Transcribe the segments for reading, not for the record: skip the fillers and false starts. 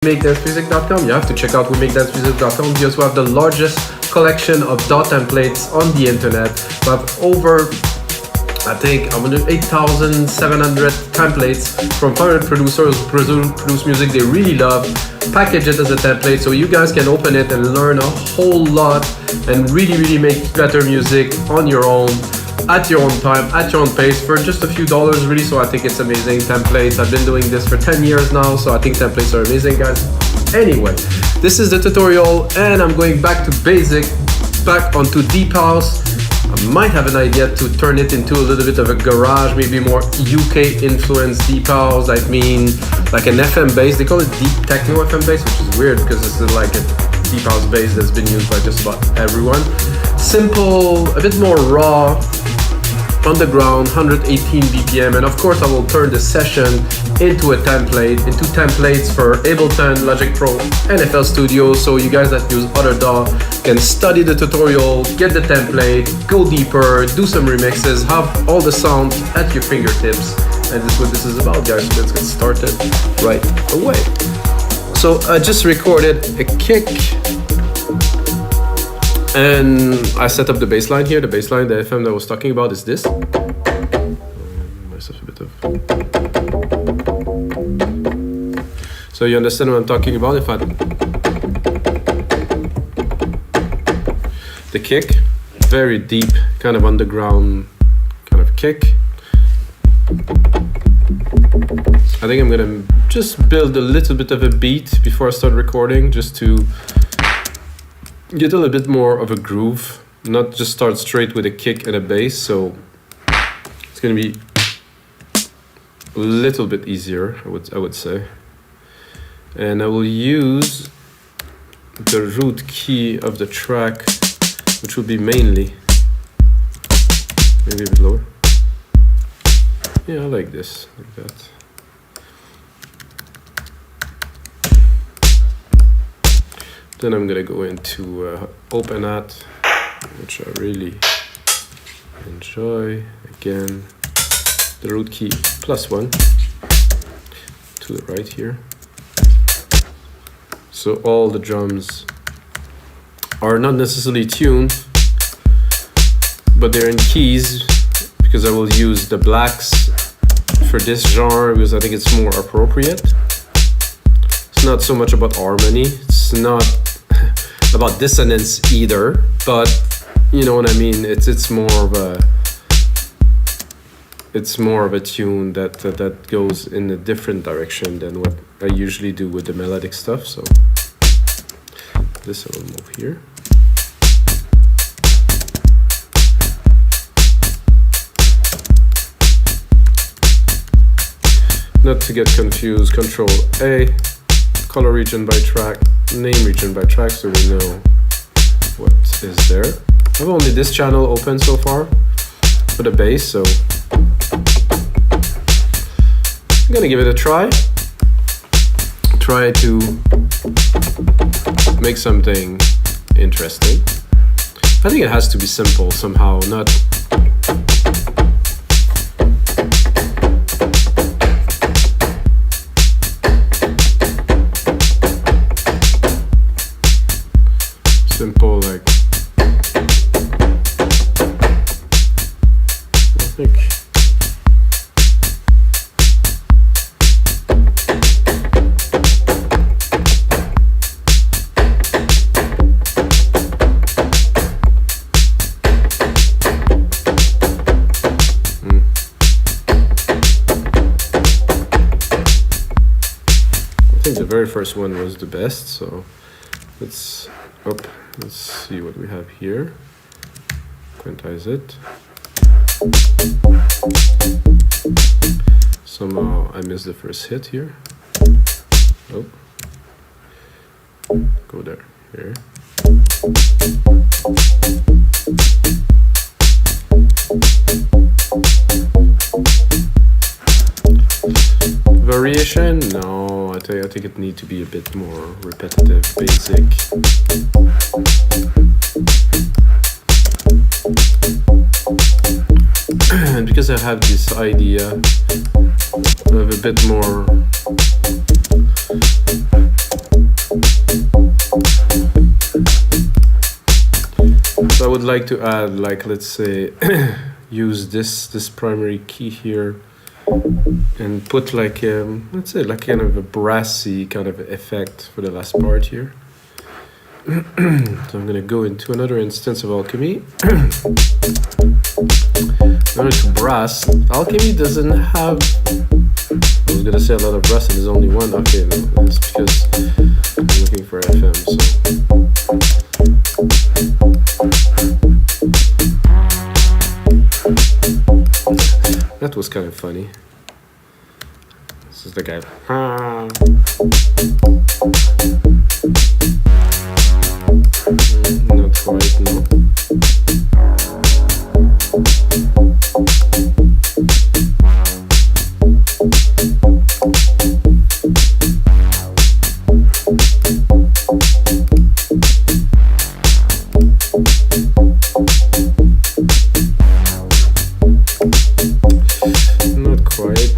WeMakeDanceMusic.com. You have to check out WeMakeDanceMusic.com because we have the largest collection of DAW templates on the internet. We have over, I think, 8,700 templates from favorite producers who produce music they really love. Package it as a template so you guys can open it and learn a whole lot and really make better music on your own, at your own time, at your own pace, for just a few dollars really. So I think it's amazing. Templates, I've been doing this for 10 years now, so I think templates are amazing, guys. Anyway, this is the tutorial and I'm going back to basic, back onto deep house. I might have an idea to turn it into a little bit of a garage, maybe more UK influenced deep house. I mean, like an FM bass. They call it deep techno FM bass, which is weird because it's like a deep house bass that's been used by just about everyone. Simple, a bit more raw, underground, 118 BPM, and of course I will turn the session into into templates for Ableton, Logic Pro, and FL Studio, so you guys that use other DAW can study the tutorial, get the template, go deeper, do some remixes, have all the sound at your fingertips, and this is what this is about, guys. So let's get started right away. So I just recorded a kick, and I set up the bassline here. The bassline, the FM that I was talking about is this. Myself a bit of. So you understand what I'm talking about? If I the kick, very deep, kind of underground, kind of kick. I think I'm gonna just build a little bit of a beat before I start recording, just to get a little bit more of a groove, not just start straight with a kick and a bass. So it's gonna be a little bit easier, I would say. And I will use the root key of the track, which will be mainly, maybe a bit lower. Yeah, I like this, like that. Then I'm gonna go into Open At, which I really enjoy. Again, the root key +1 to the right here. So all the drums are not necessarily tuned, but they're in keys because I will use the blacks for this genre because I think it's more appropriate. It's not so much about harmony. It's not about dissonance either, but you know what I mean. It's more of a tune that goes in a different direction than what I usually do with the melodic stuff. So this I will move here. Not to get confused, Control A, color region by track, name region by track, so we know what is there. I have only this channel open so far for the bass, so I'm gonna give it a try. Try to make something interesting. I think it has to be simple somehow, not simple, like I think the very first one was the best, so let's see what we have here. Quantize it. Somehow I missed the first hit here. Oh, go there, here. Variation? No, I think it needs to be a bit more repetitive, basic. And because I have this idea of a bit more would like to add, like, let's say, use this primary key here and put like, let's say, like kind of a brassy kind of effect for the last part here. So I'm gonna go into another instance of Alchemy. Going to brass. Alchemy doesn't have, I was gonna say a lot of brass and there's only one. Okay, no, that's because I'm looking for FM, so. That was kind of funny. This is the guy. Not quite, no. Not quite.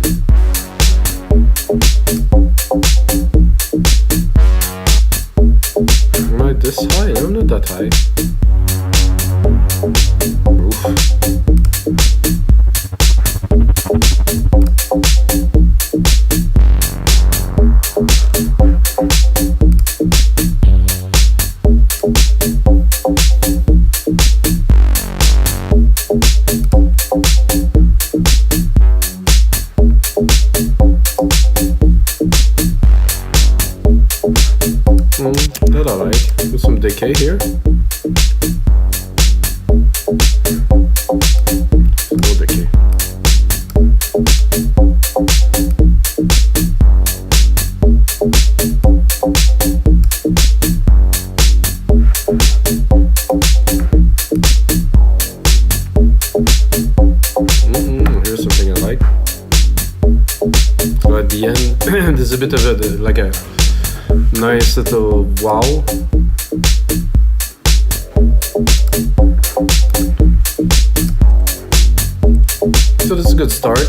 Am I this high? I'm not that high. Oof. That I like. With some decay here. No decay. Here's something I like. So at the end, there's a bit of a, like a nice little wow. So this is a good start.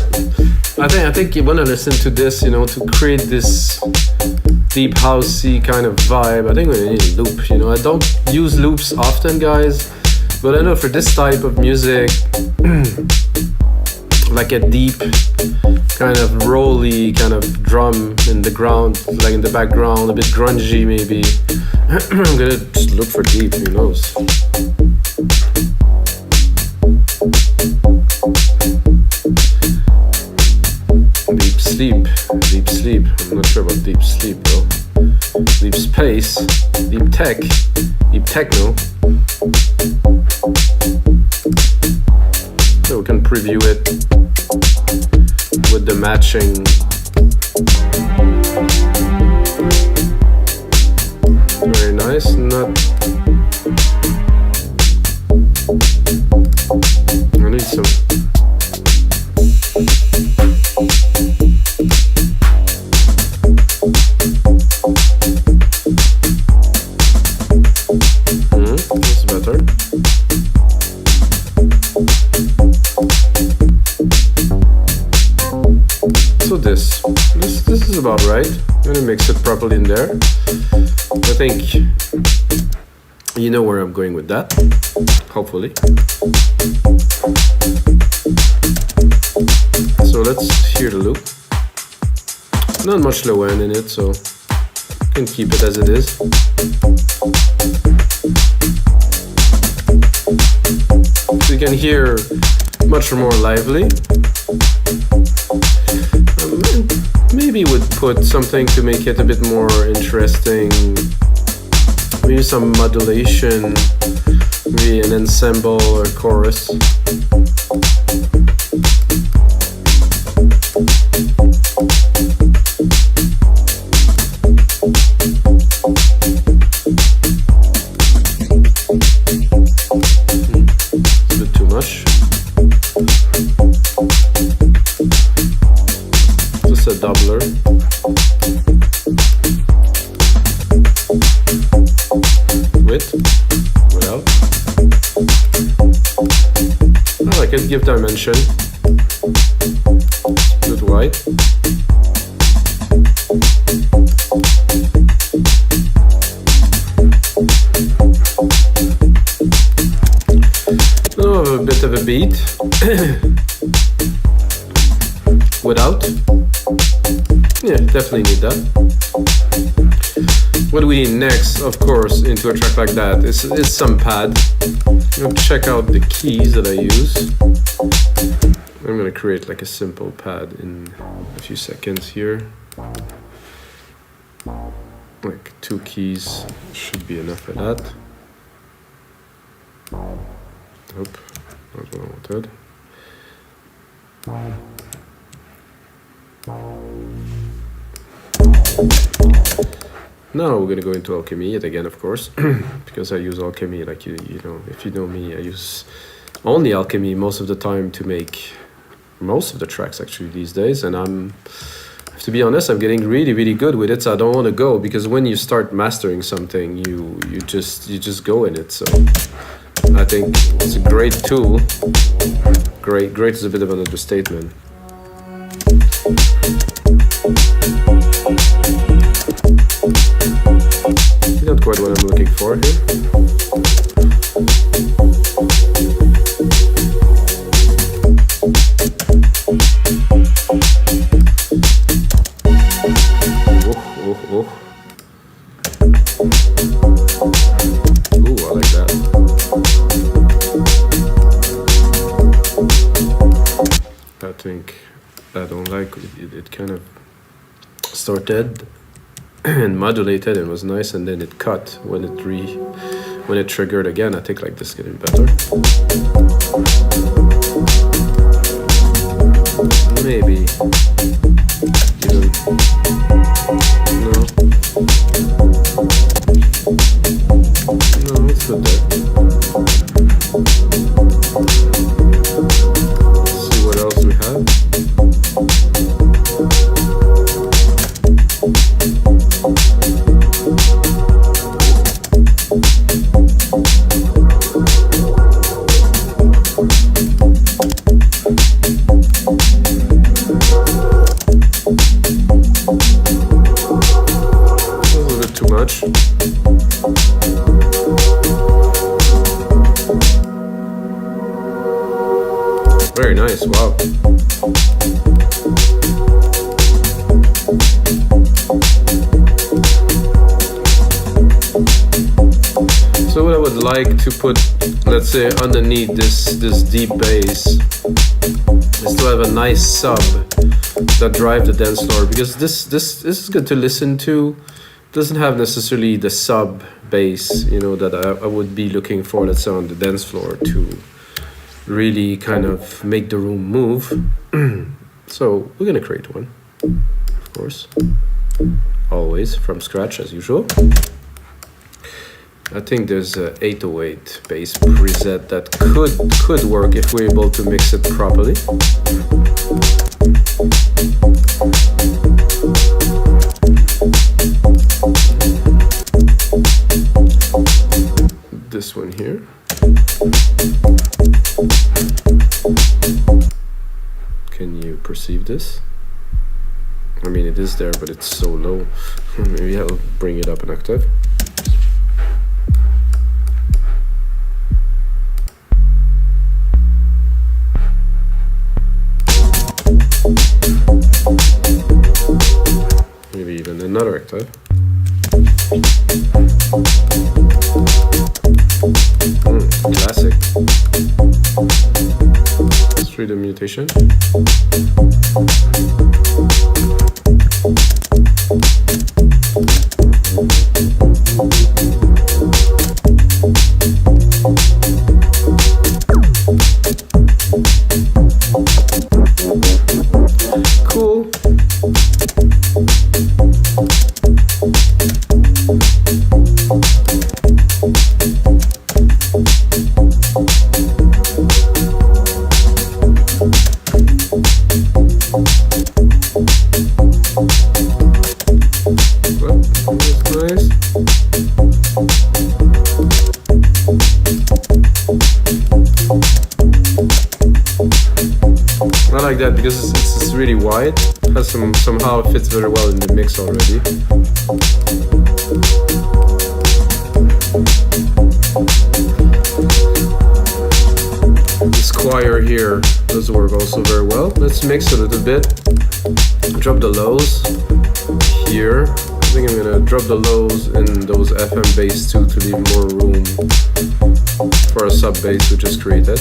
I think you want to listen to this, you know, to create this deep housey kind of vibe. I think we need a loop, you know. I don't use loops often, guys, but I know for this type of music, like a deep kind of rolly kind of drum in the ground, like in the background, a bit grungy maybe. I'm gonna just look for deep, who knows. Deep sleep, deep sleep. I'm not sure about deep sleep though. Deep space, deep tech, deep techno. So we can preview it with the matching. Very nice. Not. I need some. That's better. So this is about right. I'm gonna mix it properly in there. I think you know where I'm going with that, hopefully. So let's hear the loop. Not much low end in it, so you can keep it as it is. So you can hear much more lively. Maybe would put something to make it a bit more interesting. Maybe some modulation, maybe an ensemble or chorus. It's a bit too much. Just a doubler. With, without. Oh, I can give dimension. Good white. beat without. Yeah, definitely need that. What do we need next, of course, into a track like that is some pad. I'm gonna check out the keys that I use. I'm gonna create like a simple pad in a few seconds here. Like 2 keys should be enough for that. Nope, not what I wanted. Now we're gonna go into Alchemy yet again, of course, because I use Alchemy, like you know, if you know me, I use only Alchemy most of the time to make most of the tracks actually these days, and to be honest, I'm getting really good with it. So I don't want to go, because when you start mastering something, you just go in it. So I think it's a great tool. Great is a bit of an understatement. Not quite what I'm looking for here. Oh. Ooh, I like that. I think I don't like it kind of started and modulated and was nice, and then it cut when it triggered again. I think like this is getting better. Maybe even no, it's good there. Let's see what else we have. Very nice, wow. So what I would like to put, let's say, underneath this deep bass is to have a nice sub that drive the dance floor, because this is good to listen to. Doesn't have necessarily the sub bass, you know, that I would be looking for, let's say, on the dance floor to really kind of make the room move. So we're gonna create one, of course, always from scratch as usual. I think there's a 808 bass preset that could work if we're able to mix it properly. This one here. Can you perceive this? I mean, it is there, but it's so low. Maybe I'll bring it up an octave. Maybe even another octave. Classic. Let's read the mutation. Cool. I like that because it's really wide. Has somehow fits very well in the mix already. This choir also very well. Let's mix a little bit. Drop the lows here. I think I'm gonna drop the lows in those FM bass too to leave more room for a sub bass which is created.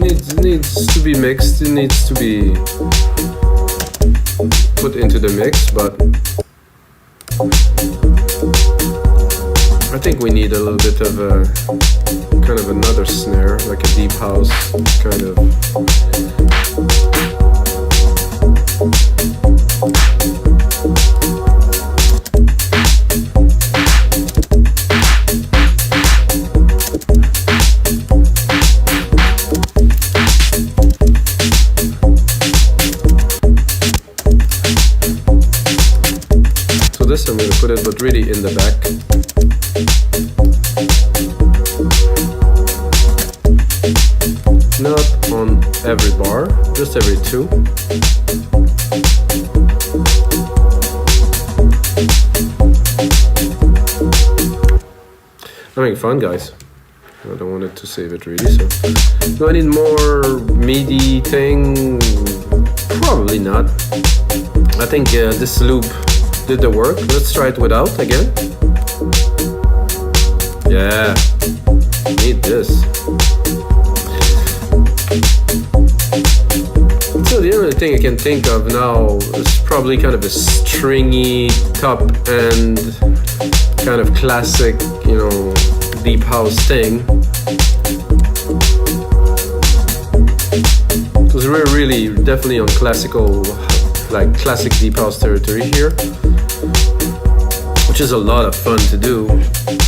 It needs to be mixed, it needs to be put into the mix, but I think we need a little bit of a kind of another snare, like a deep house kind of. So this I'm going to put it, but really in the back. Not on every bar, just every two. Having fun, guys. I don't want it to save it really, so. Do I need more MIDI thing? Probably not. I think this loop did the work. Let's try it without again. Yeah, need this. So the only thing I can think of now is probably kind of a stringy top end, kind of classic, you know, deep house thing. Because we're really definitely on classical, like classic deep house territory here, which is a lot of fun to do,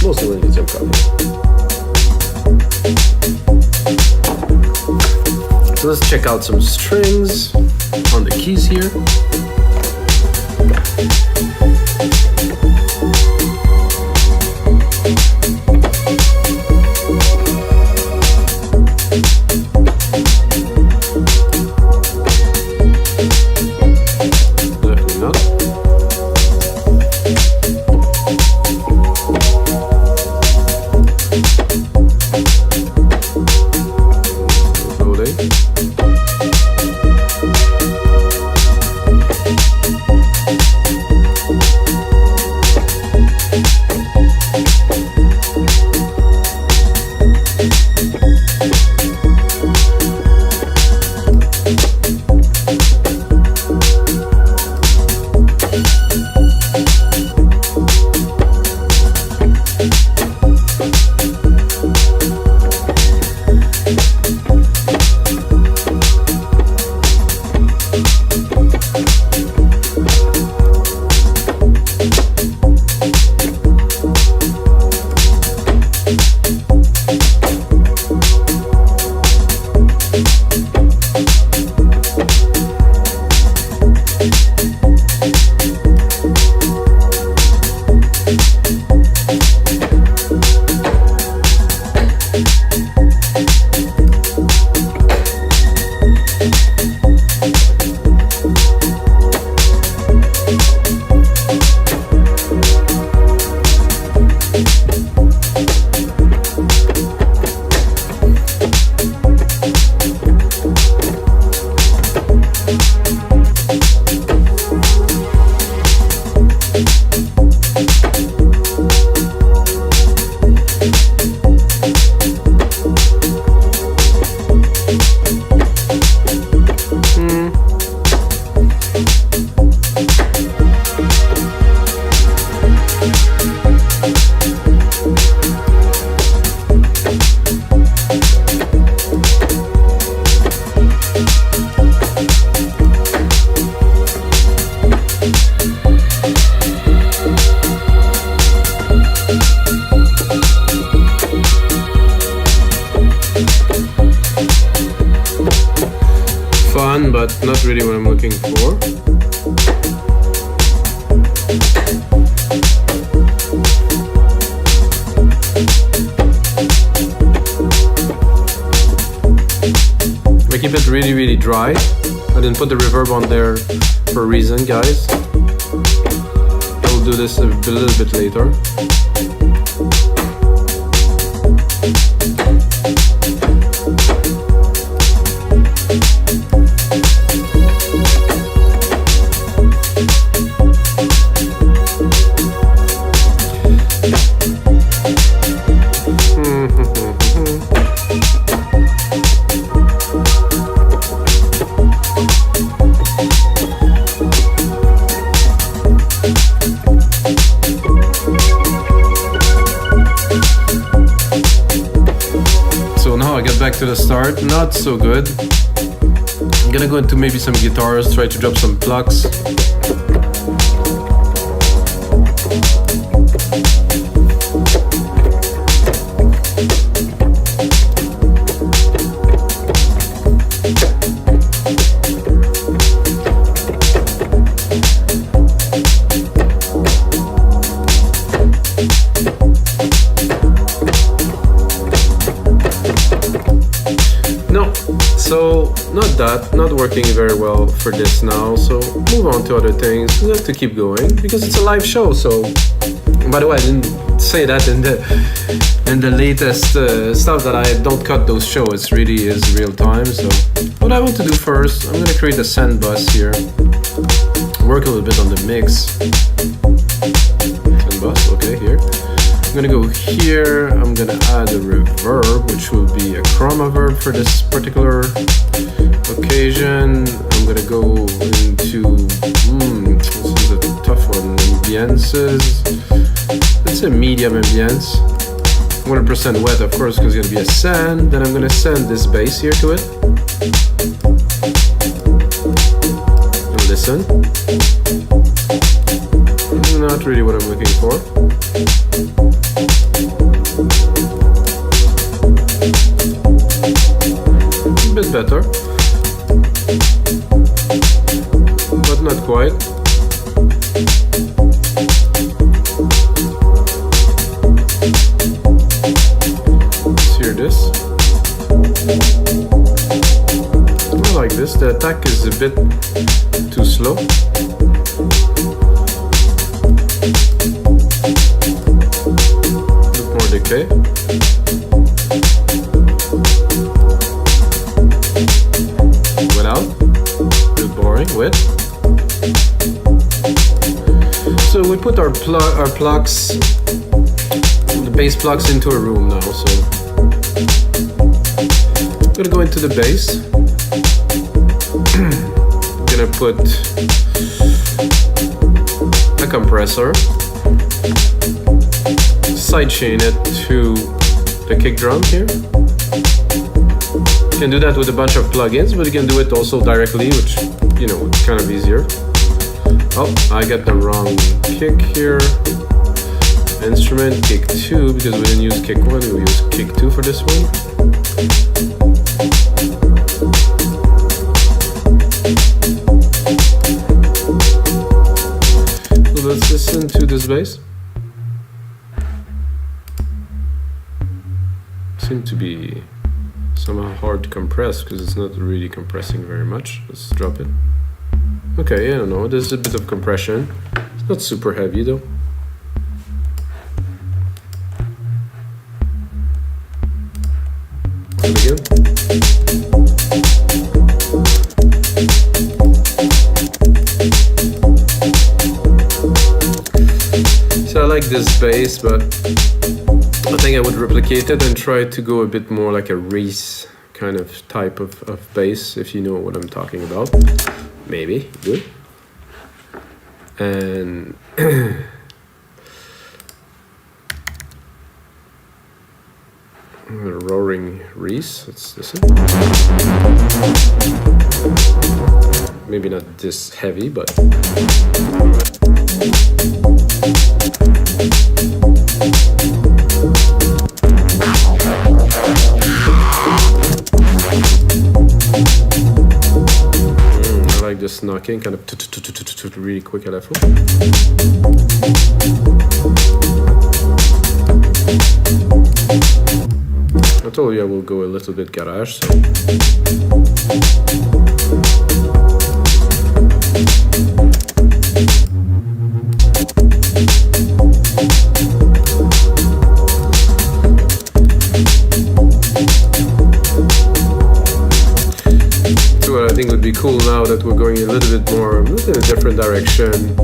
mostly when you get some coffee. So let's check out some strings on the keys here. Definitely not. Loading. Fun, but not really what I'm looking for. I keep it really, really dry. I didn't put the reverb on there for a reason, guys. I will do this a little bit later. start, not so good. I'm gonna go into maybe some guitars, try to drop some plucks. So not working very well for this now, so move on to other things. We have to keep going because it's a live show. So by the way, I didn't say that in the latest stuff that I don't cut those shows. It really is real time. So what I want to do first, I'm gonna create a send bus here, work a little bit on the mix. Send bus, okay, here. I'm gonna go here, I'm gonna add a reverb, which will be a chroma verb for this particular occasion. I'm gonna go into, this is a tough one, ambiances. It's a medium ambience. 100% wet, of course, because it's gonna be a send. Then I'm gonna send this bass here to it. And listen. Not really what I'm looking for. A bit better, but not quite. Let's hear this. I like this. The attack is a bit too slow. A bit more decay. With. So we put our plucks, the bass plucks into a room now. So I'm gonna go into the bass. I'm gonna put a compressor, sidechain it to the kick drum here. You can do that with a bunch of plugins, but you can do it also directly, which, you know, it's kind of easier. Oh, I got the wrong kick here. Instrument, kick 2, because we didn't use kick 1, we use kick 2 for this one. So let's listen to this bass. Seems to be somehow hard to compress because it's not really compressing very much. Let's drop it. Okay, I don't know, there's a bit of compression. It's not super heavy though. Again. So I like this bass, but I think I would replicate it and try to go a bit more like a Reese kind of type of bass, if you know what I'm talking about. Maybe, good. And roaring Reese, let's listen. Maybe not this heavy, but I like this knocking, kind of really quick at LFO. I told you I will go a little bit garage, so. What I think would be cool now that we're going a little bit more in a different direction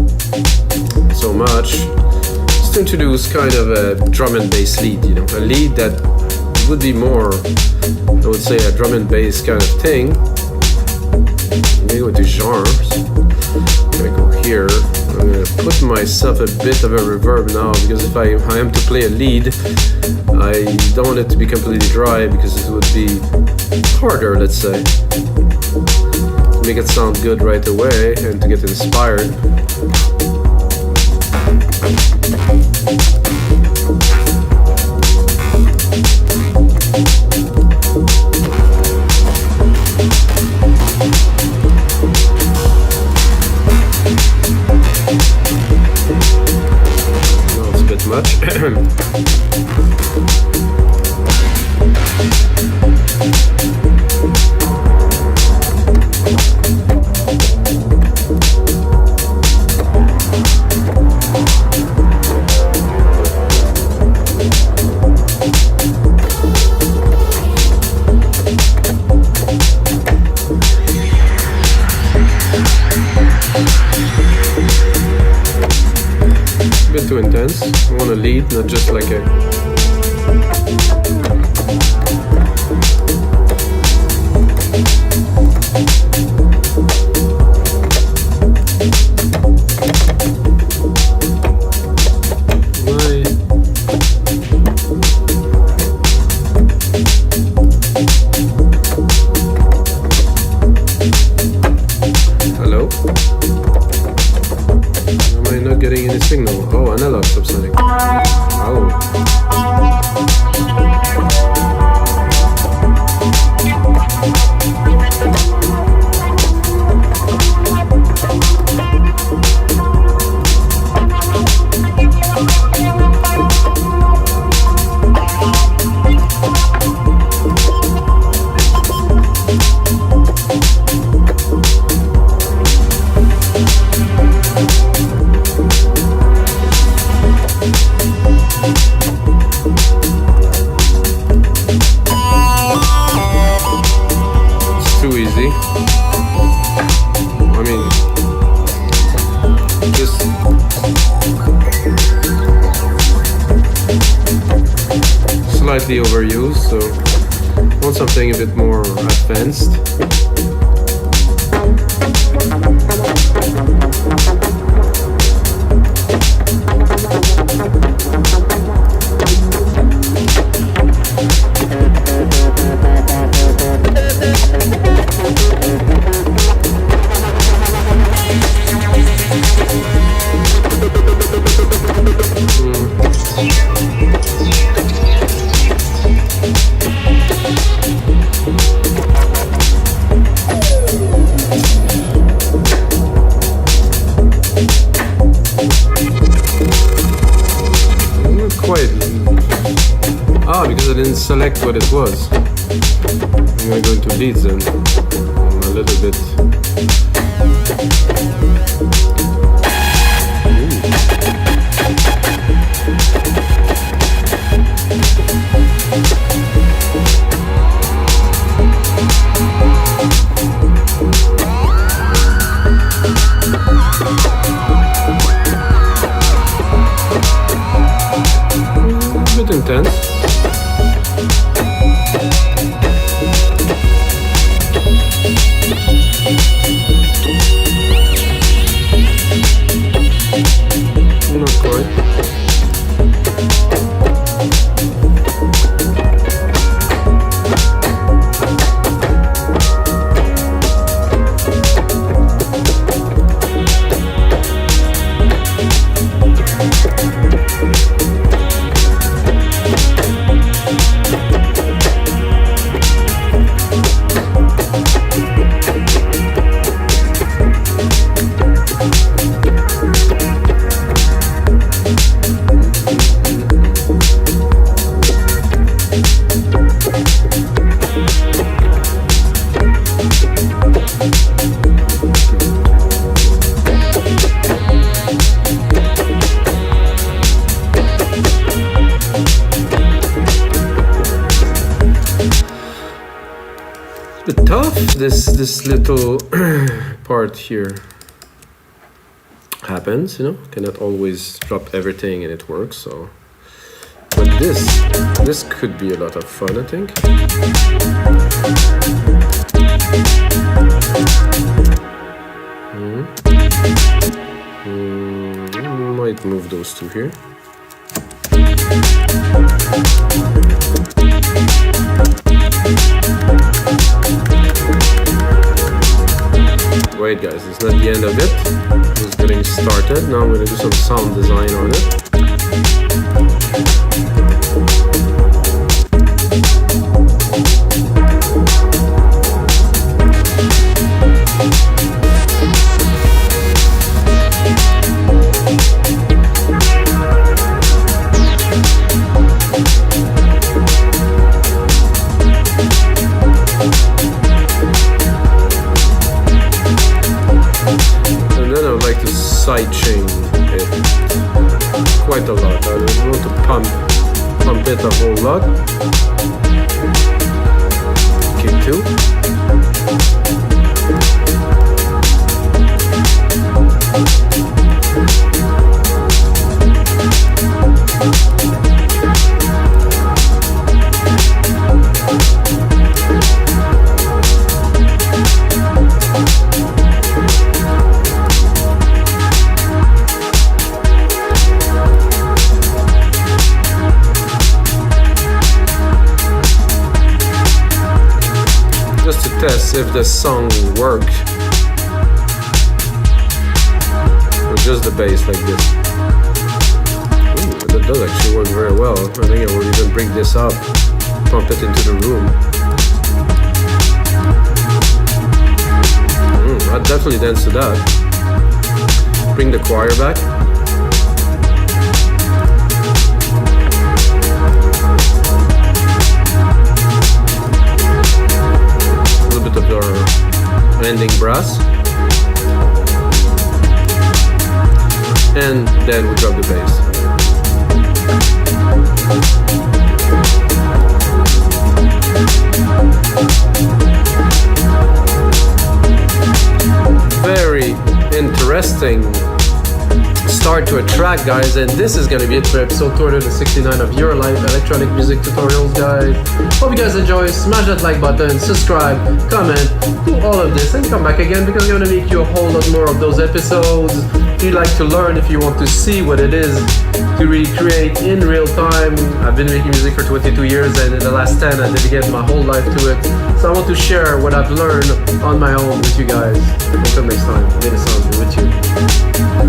so much, is to introduce kind of a drum and bass lead, you know, a lead that would be more, I would say, a drum and bass kind of thing. I'm gonna go to genres. I'm gonna go here. I'm gonna put myself a bit of a reverb now, because if I am to play a lead, I don't want it to be completely dry, because it would be harder, let's say, to make it sound good right away and to get inspired. No, it's a bit much. Too intense. I want to lead, not just like a Hello? Am I not getting any signal? Oh, analog subsonic. Oh. Too easy. I mean, just slightly overused, so I want something a bit more advanced. Because I didn't select what it was. I'm gonna go into leads then. A little bit. A bit intense. Not quite. Tough, this little part here happens, you know, cannot always drop everything and it works, so but this could be a lot of fun, I think. Might move those two here. Wait guys, it's not the end of it. Just getting started. Now I'm gonna do some sound design on it. Sidechain it quite a lot. I don't want to pump it a whole lot. Q2. Just to test if the song works, or just the bass like this. Ooh, that does actually work very well. I think I will even bring this up, pump it into the room. I'd definitely dance to that. Bring the choir back. Of our ending brass, and then we drop the bass. Very interesting start to a track, guys, and this is gonna be it for episode 269 of your live electronic music tutorials, guys. Hope you guys enjoy. Smash that like button, subscribe, comment, do all of this, and come back again because I'm gonna make you a whole lot more of those episodes. If you'd like to learn, if you want to see what it is to recreate in real time, I've been making music for 22 years, and in the last 10 I dedicated my whole life to it. So I want to share what I've learned on my own with you guys. Until next time, may the sound be with you.